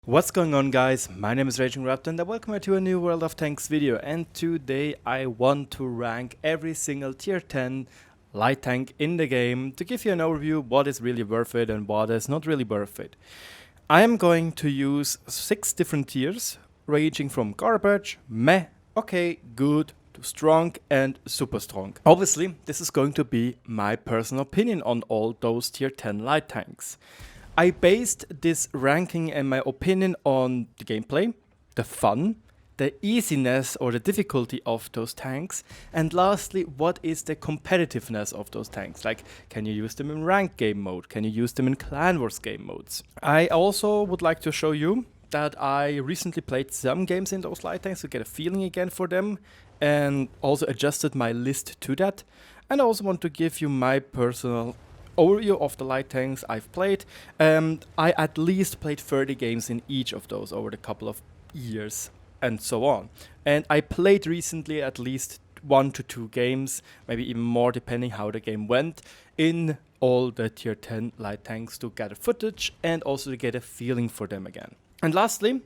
What's going on, guys? My name is RagingRaptor and welcome to a new World of Tanks video, and today I want to rank every single tier 10 light tank in the game to give you an overview what is really worth it and what is not really worth it. I am going to use 6 different tiers ranging from garbage, meh, okay, good, to strong and super strong. Obviously, this is going to be my personal opinion on all those tier 10 light tanks. I based this ranking and my opinion on the gameplay, the fun, the easiness or the difficulty of those tanks, and lastly, what is the competitiveness of those tanks? Like, can you use them in ranked game mode? Can you use them in clan wars game modes? I also would like to show you that I recently played some games in those light tanks to get a feeling again for them, and also adjusted my list to that. And I also want to give you my personal overview of the light tanks I've played. I at least played 30 games in each of those over the couple of years and so on. And I played recently at least 1 to 2 games, maybe even more depending how the game went, in all the tier 10 light tanks to gather footage and also to get a feeling for them again. And lastly,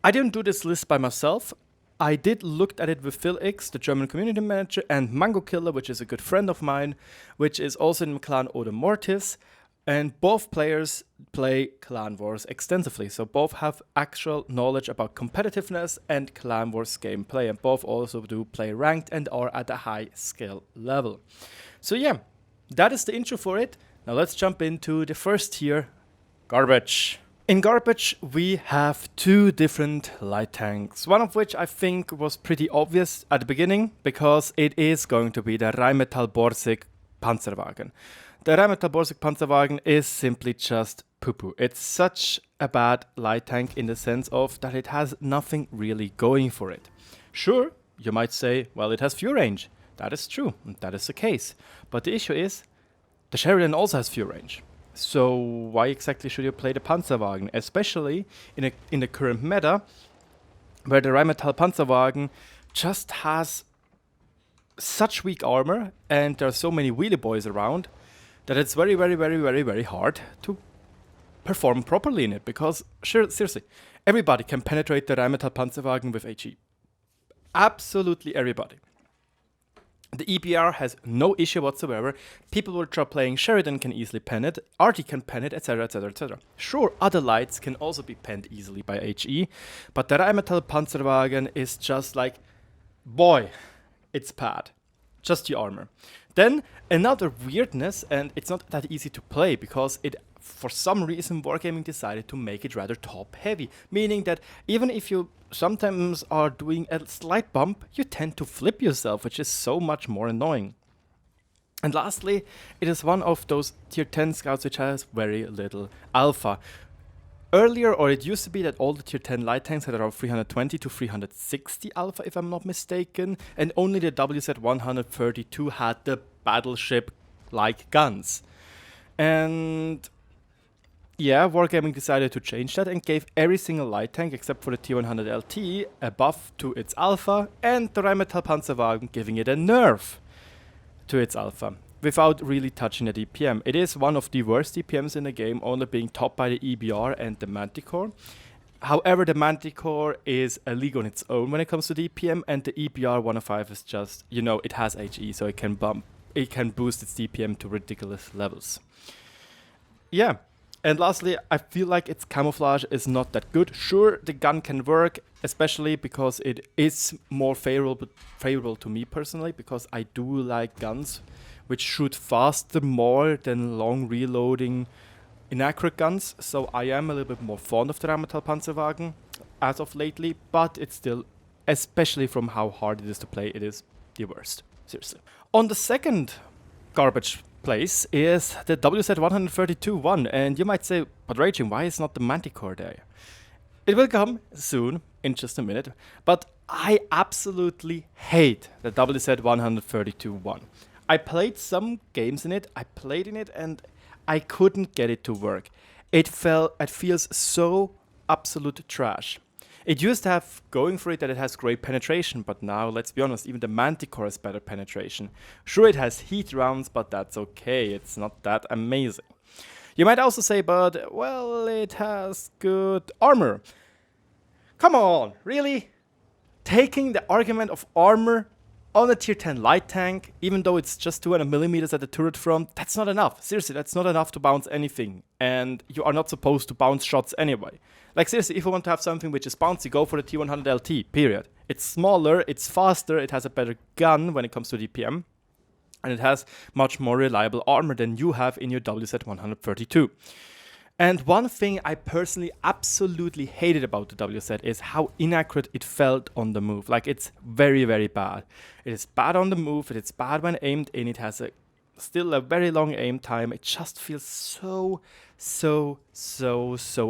I didn't do this list by myself. I did look at it with Phil X, the German community manager, and Mango Killer, which is a good friend of mine, which is also in clan Ode Mortis, and both players play clan wars extensively, so both have actual knowledge about competitiveness and clan wars gameplay, and both also do play ranked and are at a high skill level. So yeah, that is the intro for it. Now let's jump into the first tier, garbage. In garbage, we have 2 different light tanks, one of which I think was pretty obvious at the beginning, because it is going to be the Rheinmetall Borsig Panzerwagen. The Rheinmetall Borsig Panzerwagen is simply just poo-poo. It's such a bad light tank in the sense of that it has nothing really going for it. Sure, you might say, well, it has few range. That is true, and that is the case. But the issue is, the Sheridan also has few range. So why exactly should you play the Panzerwagen, especially in the current meta, where the Rheinmetall Panzerwagen just has such weak armor and there are so many wheelie boys around that it's very hard to perform properly in it, because seriously, everybody can penetrate the Rheinmetall Panzerwagen with HE. Absolutely everybody. The EBR has no issue whatsoever. People who are playing Sheridan can easily pen it, RT can pen it, etc, etc, etc. Sure, other lights can also be penned easily by HE, but the Rheinmetall Panzerwagen is just like, boy, it's bad. Just the armor. Then another weirdness, and it's not that easy to play because it, for some reason, Wargaming decided to make it rather top heavy, meaning that even if you sometimes are doing a slight bump, you tend to flip yourself, which is so much more annoying. And lastly, it is one of those tier 10 scouts which has very little alpha. Earlier, or it used to be that all the tier 10 light tanks had around 320 to 360 alpha, if I'm not mistaken, and only the WZ-132 had the battleship-like guns. And yeah, Wargaming decided to change that and gave every single light tank except for the T100 LT a buff to its alpha, and the Rheinmetall Panzerwagen giving it a nerf to its alpha, without really touching the DPM. It is one of the worst DPMs in the game, only being topped by the EBR and the Manticore. However, the Manticore is a league on its own when it comes to DPM, and the EBR 105 is just, you know, it has HE, so it can boost its DPM to ridiculous levels. Yeah. And lastly, I feel like its camouflage is not that good. Sure, the gun can work, especially because it is more favorable to me personally, because I do like guns which shoot faster more than long reloading inaccurate guns. So I am a little bit more fond of the Rheinmetall Panzerwagen as of lately, but it's still, especially from how hard it is to play, it is the worst. Seriously. On the second garbage place is the WZ-132-1, and you might say, but Raging, why is not the Manticore there? It will come soon, in just a minute, but I absolutely hate the WZ-132-1. I played some games in it, and I couldn't get it to work. It feels so absolute trash. It used to have going for it that it has great penetration, but now, let's be honest, even the Manticore has better penetration. Sure, it has heat rounds, but that's okay, it's not that amazing. You might also say, but, well, it has good armor. Come on, really? Taking the argument of armor on a tier 10 light tank, even though it's just 200 millimeters at the turret front, that's not enough. Seriously, that's not enough to bounce anything. And you are not supposed to bounce shots anyway. Like seriously, if you want to have something which is bouncy, go for the T100 LT, period. It's smaller, it's faster, it has a better gun when it comes to DPM. And it has much more reliable armor than you have in your WZ-132. And one thing I personally absolutely hated about the WZ is how inaccurate it felt on the move. Like, it's very, very bad. It is bad on the move, it is bad when aimed in, it has still a very long aim time. It just feels so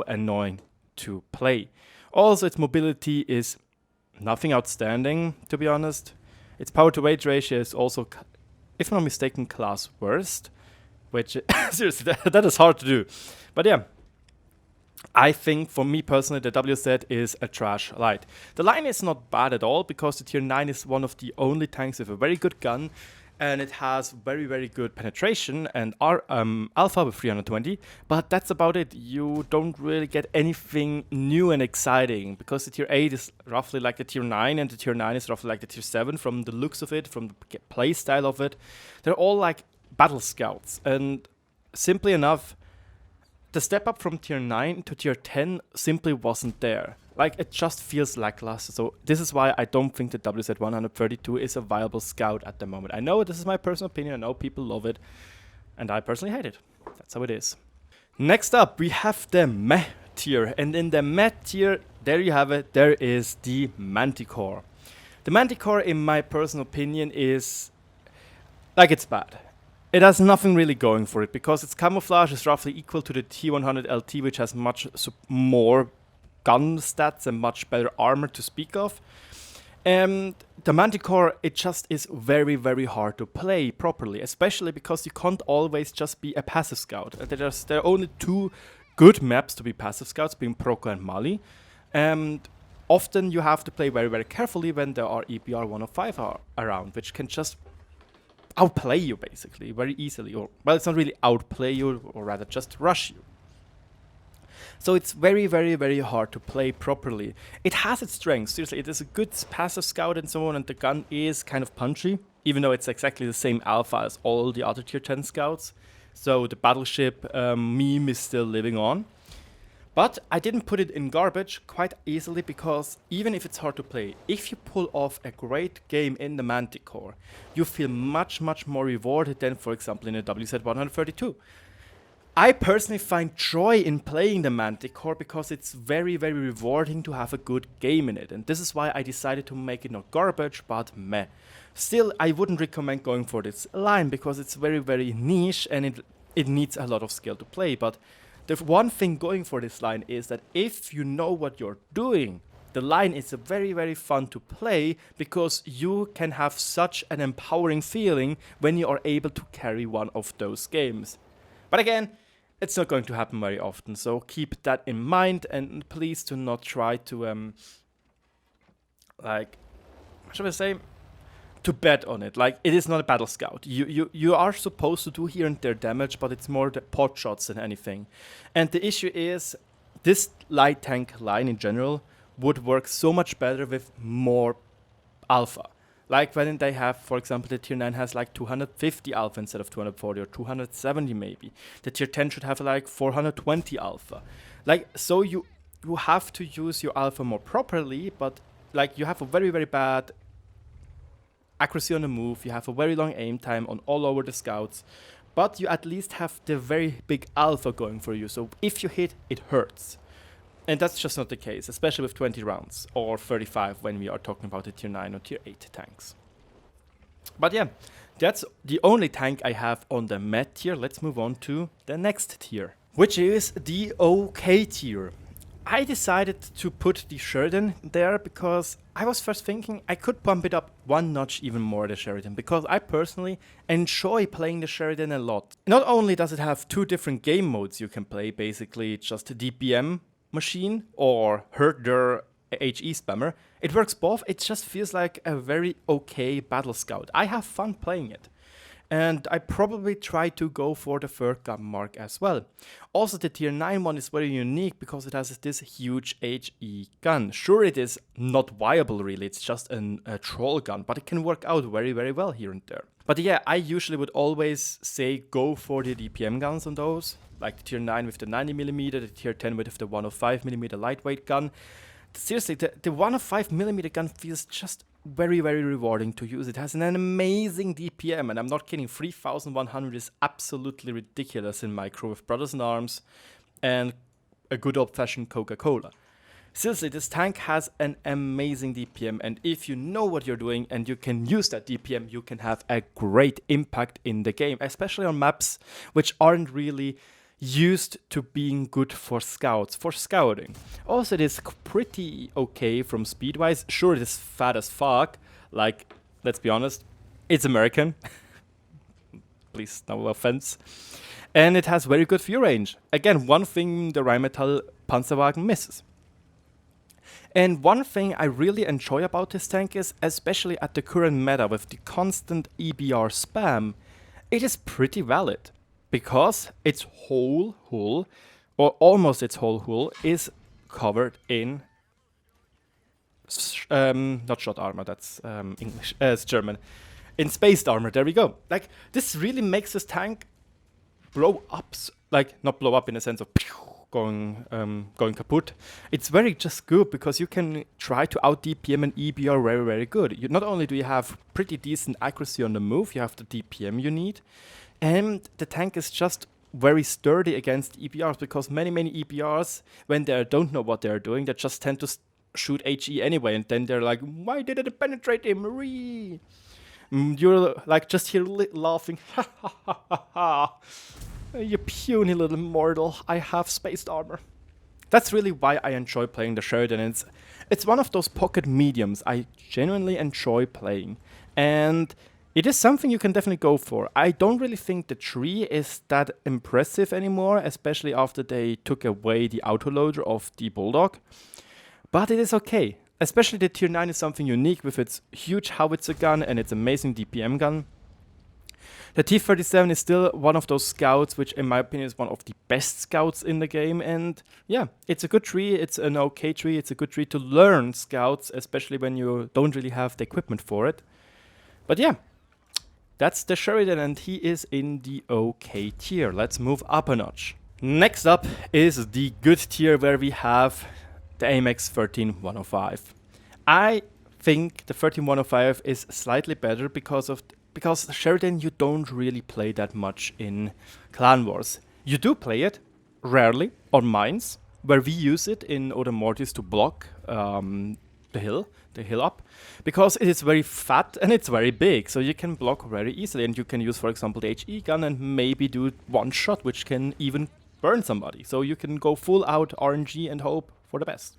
annoying to play. Also, its mobility is nothing outstanding, to be honest. Its power to weight ratio is also, if I'm not mistaken, class worst. Which, seriously, that is hard to do. But yeah, I think for me personally, the WZ is a trash light. The line is not bad at all because the tier 9 is one of the only tanks with a very good gun. And it has very, very good penetration and alpha with 320. But that's about it. You don't really get anything new and exciting because the tier 8 is roughly like the tier 9 and the tier 9 is roughly like the tier 7 from the looks of it, from the play style of it. They're all like battle scouts, and simply enough, the step up from tier 9 to tier 10 simply wasn't there. Like, it just feels lackluster. So this is why I don't think the WZ-132 is a viable scout at the moment. I know this is my personal opinion, I know people love it, and I personally hate it. That's how it is. Next up, we have the meh tier, and in the meh tier, there you have it, there is the Manticore. The Manticore, in my personal opinion, is like, it's bad. It has nothing really going for it because its camouflage is roughly equal to the T100 LT, which has much more gun stats and much better armor to speak of. And the Manticore, it just is very, very hard to play properly, especially because you can't always just be a passive scout. There are only two good maps to be passive scouts, being Proco and Mali. And often you have to play very, very carefully when there are EBR 105 around, which can just outplay you basically very easily, or well, it's not really outplay you, or rather just rush you. So it's very, very, very hard to play properly. It has its strengths, seriously, it is a good passive scout and so on, and the gun is kind of punchy, even though it's exactly the same alpha as all the other tier 10 scouts. So the battleship meme is still living on. But I didn't put it in garbage quite easily because even if it's hard to play, if you pull off a great game in the Manticore, you feel much, much more rewarded than, for example, in the WZ-132. I personally find joy in playing the Manticore because it's very, very rewarding to have a good game in it. And this is why I decided to make it not garbage, but meh. Still, I wouldn't recommend going for this line because it's very, very niche and it needs a lot of skill to play. But the one thing going for this line is that if you know what you're doing, the line is very, very fun to play because you can have such an empowering feeling when you are able to carry one of those games. But again, it's not going to happen very often, so keep that in mind and please do not try to, like, what should I say? To bet on it. Like, it is not a battle scout. You are supposed to do here and there damage, but it's more the pot shots than anything. And the issue is, this light tank line in general would work so much better with more alpha. Like when they have, for example, the tier 9 has like 250 alpha instead of 240 or 270 maybe. The tier 10 should have like 420 alpha. Like, so you have to use your alpha more properly, but like you have a very, very bad accuracy on the move, you have a very long aim time on all over the scouts, but you at least have the very big alpha going for you, so if you hit, it hurts. And that's just not the case, especially with 20 rounds, or 35 when we are talking about the tier 9 or tier 8 tanks. But yeah, that's the only tank I have on the med tier. Let's move on to the next tier, which is the OK tier. I decided to put the Sheridan there because I was first thinking I could bump it up one notch even more, the Sheridan, because I personally enjoy playing the Sheridan a lot. Not only does it have two different game modes you can play, basically just a DPM machine or herder HE spammer, it works both, it just feels like a very okay battle scout. I have fun playing it. And I probably try to go for the third gun mark as well. Also, the tier 9 one is very unique because it has this huge HE gun. Sure, it is not viable really, it's just a troll gun, but it can work out very, very well here and there. But yeah, I usually would always say go for the DPM guns on those, like the tier 9 with the 90mm, the tier 10 with the 105mm lightweight gun. Seriously, the 105mm gun feels just very, very rewarding to use. It has an amazing DPM, and I'm not kidding, 3100 is absolutely ridiculous in micro with Brothers in Arms and a good old-fashioned Coca-Cola. Seriously, this tank has an amazing DPM, and if you know what you're doing and you can use that DPM, you can have a great impact in the game, especially on maps which aren't really used to being good for scouts, for scouting. Also, it is pretty okay from speed-wise. Sure, it is fat as fuck, like, let's be honest, it's American. Please, no offense. And it has very good view range. Again, one thing the Rheinmetall Panzerwagen misses. And one thing I really enjoy about this tank is, especially at the current meta with the constant EBR spam, it is pretty valid. Because its whole hull, or almost its whole hull, is covered in not shot armor, that's English, it's German. In spaced armor, there we go. Like, this really makes this tank blow up, like, not blow up in the sense of going kaput. It's very just good because you can try to out DPM and EBR very, very good. Not only do you have pretty decent accuracy on the move, you have the DPM you need. And the tank is just very sturdy against EBRs because many EBRs, when they don't know what they're doing, they just tend to shoot HE anyway. And then they're like, why did it penetrate him? You're like just here laughing. Ha ha ha ha ha. You puny little mortal. I have spaced armor. That's really why I enjoy playing the Sheridan. It's one of those pocket mediums I genuinely enjoy playing. And it is something you can definitely go for. I don't really think the tree is that impressive anymore, especially after they took away the autoloader of the Bulldog. But it is okay. Especially the tier 9 is something unique with its huge howitzer gun and its amazing DPM gun. The T37 is still one of those scouts, which in my opinion is one of the best scouts in the game. And yeah, it's a good tree, it's an okay tree, it's a good tree to learn scouts, especially when you don't really have the equipment for it. But yeah. That's the Sheridan, and he is in the OK tier. Let's move up a notch. Next up is the good tier where we have the AMX 13105. I think the 13105 is slightly better because Sheridan you don't really play that much in Clan Wars. You do play it, rarely, on mines, where we use it in Odin Mortis to block the hill up, because it is very fat and it's very big, so you can block very easily, and you can use, for example, the HE gun and maybe do one shot, which can even burn somebody. So you can go full out RNG and hope for the best.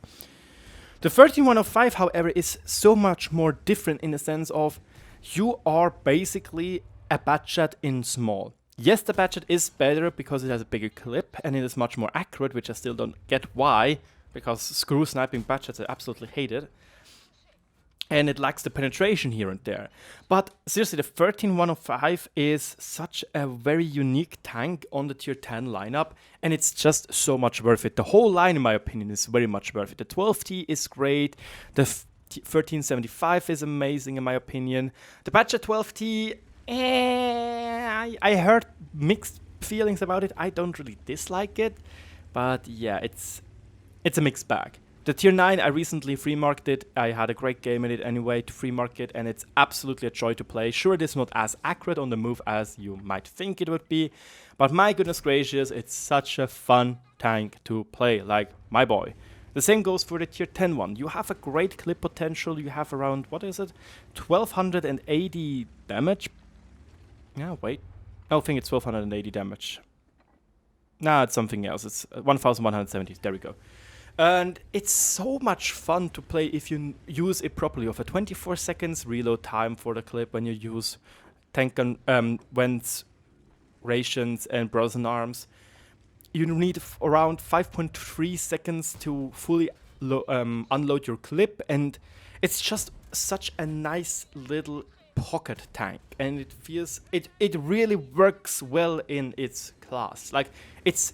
The 13105, however, is so much more different in the sense of you are basically a Batchat in small. Yes, the Batchat is better because it has a bigger clip and it is much more accurate, which I still don't get why, because screw sniping Batchats, I absolutely hate it. And it lacks the penetration here and there. But seriously, the 13105 is such a very unique tank on the tier 10 lineup, and it's just so much worth it. The whole line, in my opinion, is very much worth it. The 12T is great. The 1375 is amazing, in my opinion. The Batchat 12T, I heard mixed feelings about it. I don't really dislike it, but yeah, it's a mixed bag. The tier 9, I recently free marketed. I had a great game in it anyway to free market, and it's absolutely a joy to play. Sure, it is not as accurate on the move as you might think it would be, but my goodness gracious, it's such a fun tank to play, like my boy. The same goes for the tier 10 one. You have a great clip potential. You have around, what is it, 1280 damage. Yeah, wait. I don't think it's 1280 damage. Nah, it's something else. It's 1170. There we go. And it's so much fun to play if you use it properly. Of a 24 seconds reload time for the clip when you use tank gun, Wentz, rations, and Brothers in Arms. You need around 5.3 seconds to fully unload your clip, and it's just such a nice little pocket tank, and it feels it really works well in its class. Like it's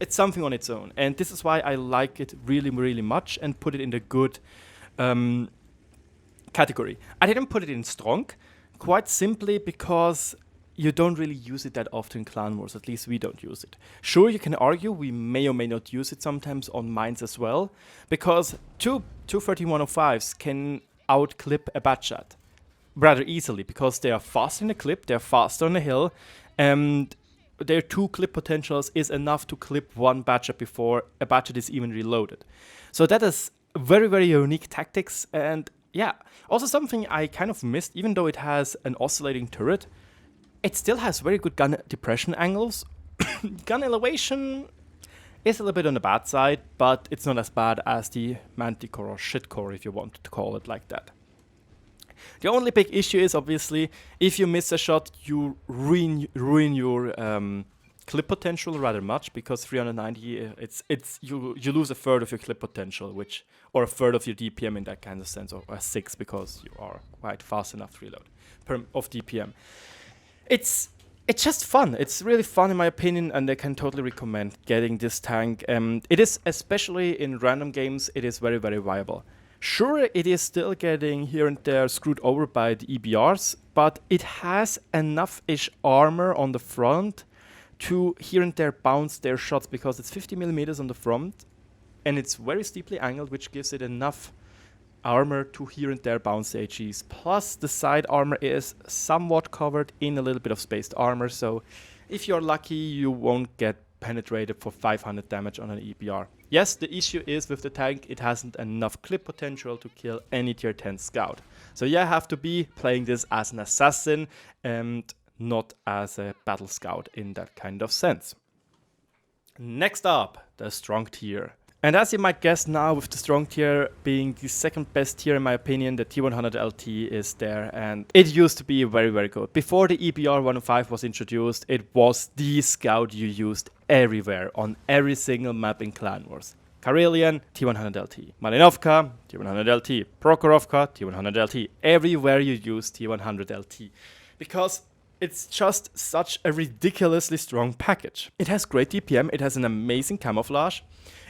something on its own, and this is why I like it really, really much and put it in the good category. I didn't put it in strong, quite simply because you don't really use it that often in Clan Wars. At least we don't use it. Sure, you can argue we may or may not use it sometimes on mines as well, because two 13105s can outclip a Batchat rather easily, because they are fast in the clip, they're faster on the hill, and their 2 clip potentials is enough to clip one Batchat before a Batchat is even reloaded. So that is very, very unique tactics, and yeah, also something I kind of missed, even though it has an oscillating turret, it still has very good gun depression angles. Gun elevation is a little bit on the bad side, but it's not as bad as the Manticore or Shitcore, if you want to call it like that. The only big issue is, obviously, if you miss a shot, you ruin your clip potential rather much, because 390, you lose a third of your clip potential, or a third of your DPM in that kind of sense, or a 6, because you are quite fast enough to reload of DPM. It's just fun. It's really fun in my opinion, and I can totally recommend getting this tank. It is, especially in random games, it is very, very viable. Sure, it is still getting here and there screwed over by the EBRs, but it has enough-ish armor on the front to here and there bounce their shots, because it's 50 millimeters on the front, and it's very steeply angled, which gives it enough armor to here and there bounce the AGs. Plus, the side armor is somewhat covered in a little bit of spaced armor, so if you're lucky, you won't get penetrated for 500 damage on an EBR. Yes, the issue is with the tank, it hasn't enough clip potential to kill any tier 10 scout. So you have to be playing this as an assassin and not as a battle scout in that kind of sense. Next up, the strong tier. And as you might guess now, with the strong tier being the second best tier in my opinion, the T100 LT is there, and it used to be very, very good. Before the EBR 105 was introduced, it was the scout you used everywhere, on every single map in Clan Wars. Karelian, T100 LT. Malinovka, T100 LT. Prokhorovka, T100 LT. Everywhere you use T100 LT. Because it's just such a ridiculously strong package. It has great DPM, it has an amazing camouflage,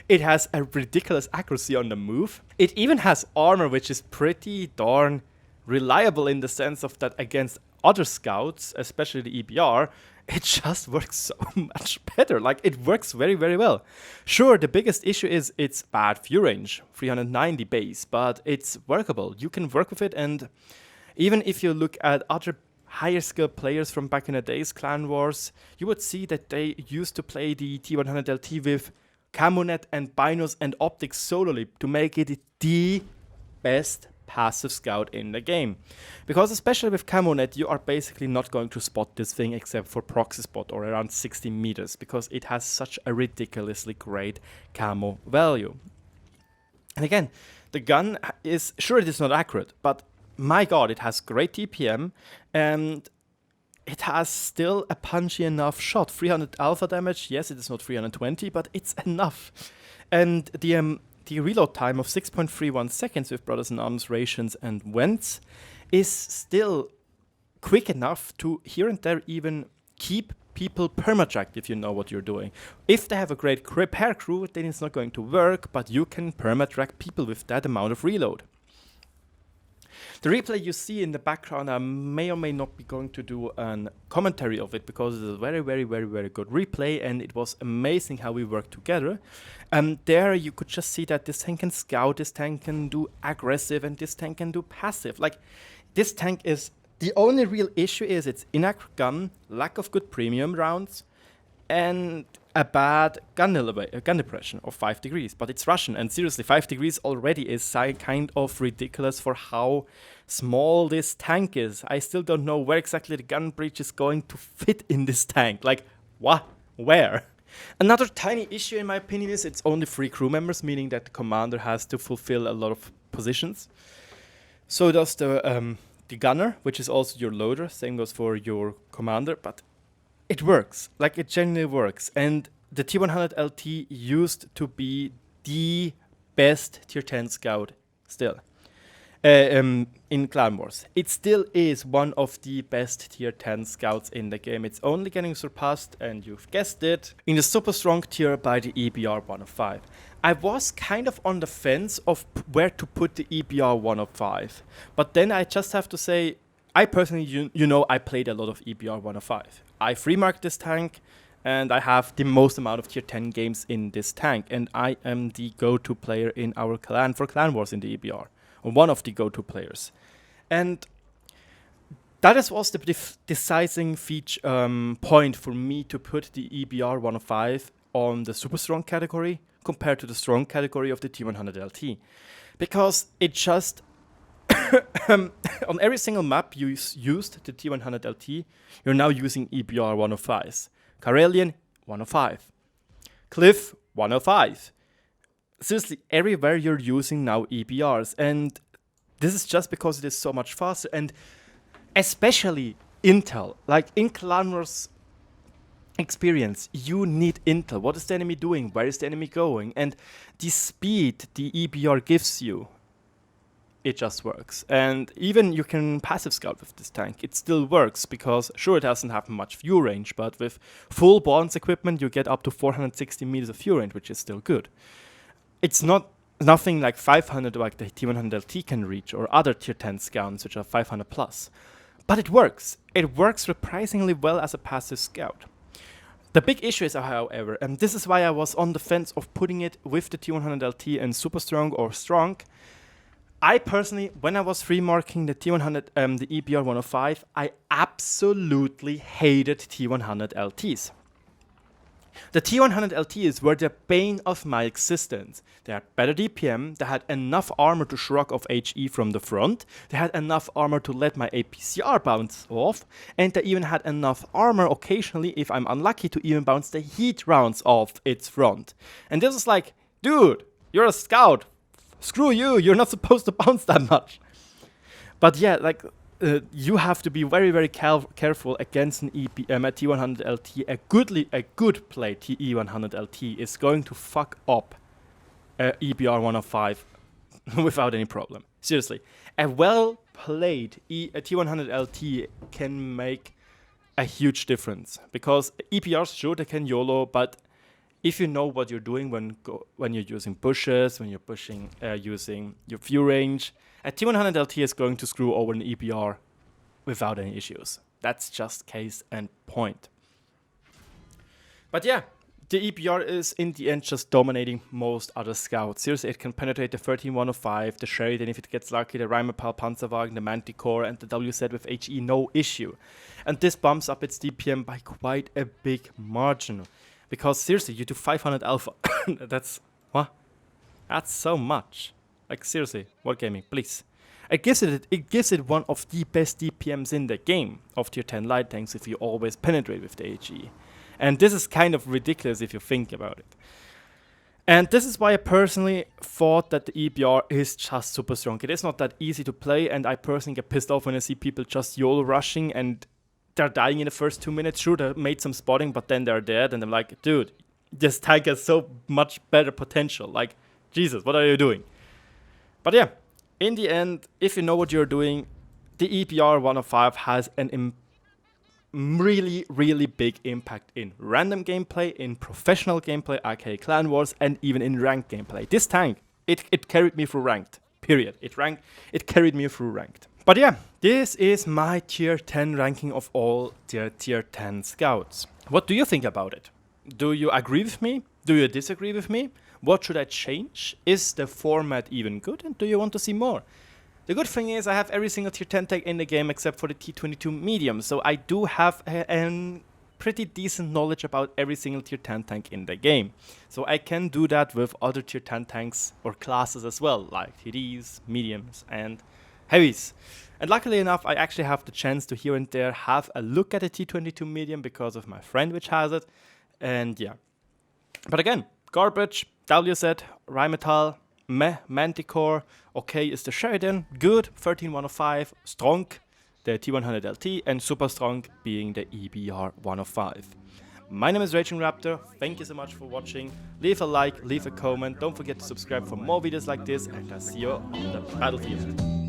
it has a ridiculous accuracy on the move. It even has armor, which is pretty darn reliable in the sense of that against other scouts, especially the EBR, it just works so much better. Like, it works very, very well. Sure, the biggest issue is its bad view range, 390 base, but it's workable. You can work with it, and even if you look at other higher skill players from back in the days, Clan Wars, you would see that they used to play the T100 LT with Camonet and Binos and Optics solely to make it the best passive scout in the game. Because especially with Camonet, you are basically not going to spot this thing except for proxy spot or around 60 meters, because it has such a ridiculously great camo value. And again, the gun is, sure it is not accurate, but my god, it has great TPM, and it has still a punchy enough shot. 300 alpha damage, yes, it is not 320, but it's enough. And the reload time of 6.31 seconds with Brothers in Arms, Rations, and Vents is still quick enough to here and there even keep people permatracked if you know what you're doing. If they have a great repair crew, then it's not going to work, but you can permatrack people with that amount of reload. The replay you see in the background, I may or may not be going to do a commentary of it, because it's a very, very, very, very good replay, and it was amazing how we worked together. There you could just see that this tank can scout, this tank can do aggressive, and this tank can do passive. Like, this tank is, the only real issue is its inaccurate gun, lack of good premium rounds, and a bad gun depression of 5 degrees. But it's Russian, and seriously, 5 degrees already is kind of ridiculous for how small this tank is. I still don't know where exactly the gun breach is going to fit in this tank. Like, what? Where? Another tiny issue in my opinion is it's only 3 crew members, meaning that the commander has to fulfill a lot of positions. So does the gunner, which is also your loader. Same goes for your commander, but it works. Like, it genuinely works. And the T100 LT used to be the best tier 10 scout still. in Clan Wars. It still is one of the best tier 10 scouts in the game. It's only getting surpassed, and you've guessed it, in the super strong tier by the EBR 105. I was kind of on the fence of where to put the EBR 105, but then I just have to say, I personally, you know, I played a lot of EBR 105. I free marked this tank, and I have the most amount of tier 10 games in this tank, and I am the go-to player in our clan for Clan Wars in the EBR. One of the go-to players. And that was the deciding point for me to put the EBR 105 on the super strong category compared to the strong category of the T100 LT. Because it just, on every single map you used the T100 LT, you're now using EBR 105s. Karelian, 105. Cliff, 105. Seriously, everywhere you're using now EBRs, and this is just because it is so much faster, and especially intel. Like in Clan Wars experience, you need intel. What is the enemy doing? Where is the enemy going? And the speed the EBR gives you, it just works. And even you can passive scout with this tank. It still works because, sure, it doesn't have much view range, but with full bonds equipment, you get up to 460 meters of view range, which is still good. It's nothing like 500 like the T100 LT can reach or other tier 10 scouts which are 500 plus. But it works. It works surprisingly well as a passive scout. The big issue is, however, and this is why I was on the fence of putting it with the T100 LT and super strong or strong. I personally, when I was free marking the T100, the EBR 105, I absolutely hated T100 LTs. The T100 LTs were the bane of my existence. They had better DPM, they had enough armor to shrug off HE from the front, they had enough armor to let my APCR bounce off, and they even had enough armor occasionally, if I'm unlucky, to even bounce the heat rounds off its front. And this is like, dude, you're a scout. Screw you, you're not supposed to bounce that much. But yeah, like, you have to be very, very careful against an a T100 LT. A good play TE100 LT is going to fuck up EBR 105 without any problem. Seriously, a well-played T100 LT can make a huge difference. Because EBRs, sure, they can YOLO, but if you know what you're doing when you're using bushes, when you're pushing, using your view range, a T100 LT is going to screw over an EBR without any issues. That's just case and point. But yeah, the EBR is in the end just dominating most other scouts. Seriously, it can penetrate the 13105, the Sheridan if it gets lucky, the Rheinmetall Panzerwagen, the Manticore, and the WZ with HE, no issue. And this bumps up its DPM by quite a big margin. Because seriously, you do 500 alpha. That's, what? That's so much. Like seriously, what gaming, please. It gives it one of the best DPMs in the game of tier 10 light tanks if you always penetrate with the HE. And this is kind of ridiculous if you think about it. And this is why I personally thought that the EBR is just super strong. It is not that easy to play, and I personally get pissed off when I see people just YOLO rushing and they're dying in the first 2 minutes. Sure, they made some spotting, but then they're dead, and I'm like, dude, this tank has so much better potential. Like, Jesus, what are you doing? But yeah, in the end, if you know what you're doing, the EBR 105 has an really, really big impact in random gameplay, in professional gameplay, aka Clan Wars, and even in ranked gameplay. This tank, it carried me through ranked, period. It carried me through ranked. But yeah, this is my tier 10 ranking of all tier 10 scouts. What do you think about it? Do you agree with me? Do you disagree with me? What should I change? Is the format even good? And do you want to see more? The good thing is I have every single tier 10 tank in the game except for the T22 medium. So I do have a pretty decent knowledge about every single tier 10 tank in the game. So I can do that with other tier 10 tanks or classes as well, like TDs, mediums, and heavies. And luckily enough, I actually have the chance to here and there have a look at a T22 medium because of my friend which has it. And yeah. But again, garbage, WZ, Rheinmetall, meh, Manticore, okay is the Sheridan, good, 13105, strong, the T100 LT, and super strong being the EBR 105. My name is RagingRaptor, thank you so much for watching, leave a like, leave a comment, don't forget to subscribe for more videos like this, and I'll see you on the battlefield.